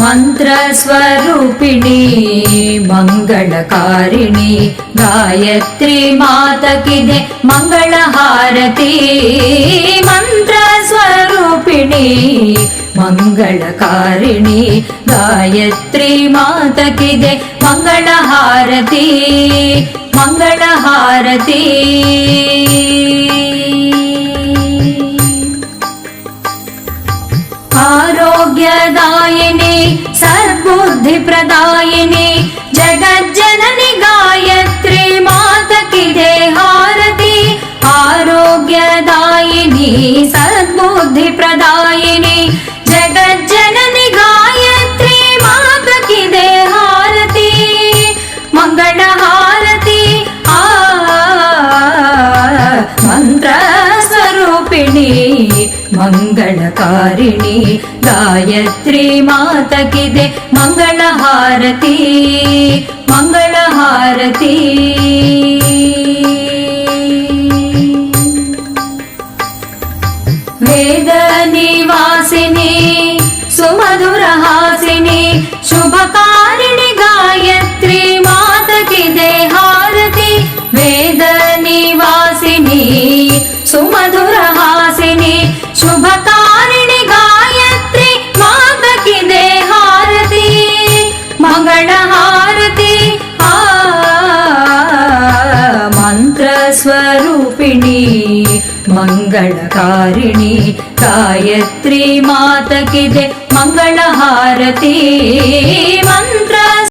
ಮಂತ್ರಸ್ವರೂಪಿಣಿ ಮಂಗಳಕಾರಿಣಿ ಗಾಯತ್ರಿ ಮಾತಕಿದೆ ಮಂಗಳ ಹಾರತಿ ಮಂತ್ರಸ್ವರೂಪಿಣಿ ಮಂಗಳಕಾರಿಣಿ ಗಾಯತ್ರಿ ಮಾತಕಿದೆ ಮಂಗಳ ಹಾರತಿ ಮಂಗಳ ಹಾರತಿ आरोग्यदायिनी सद्बुद्धिप्रदायिनी जगज्जननी गायत्री मातकिदे हारति आरोग्यदायिनी सद्बुद्धिप्रदायिनी जगज्जननी गायत्री मातकिदे हारति मंगल हारति मंत्रस्वरूपिणी मंगलकारिणी गायत्री मातकिदे मंगल हारति मंगल हारति वेद निवासिनी सुमधुर हासिनी शुभकारिणी गायत्री मातकिदे हारति वेद निवासिनी सुमधुर हासिनी शुभकारिणी गायत्री मातकिदे हारति मंगल हारति मंत्रस्वरूपिणी मंगलकारिणी गायत्री मातकिदे मंगल हारति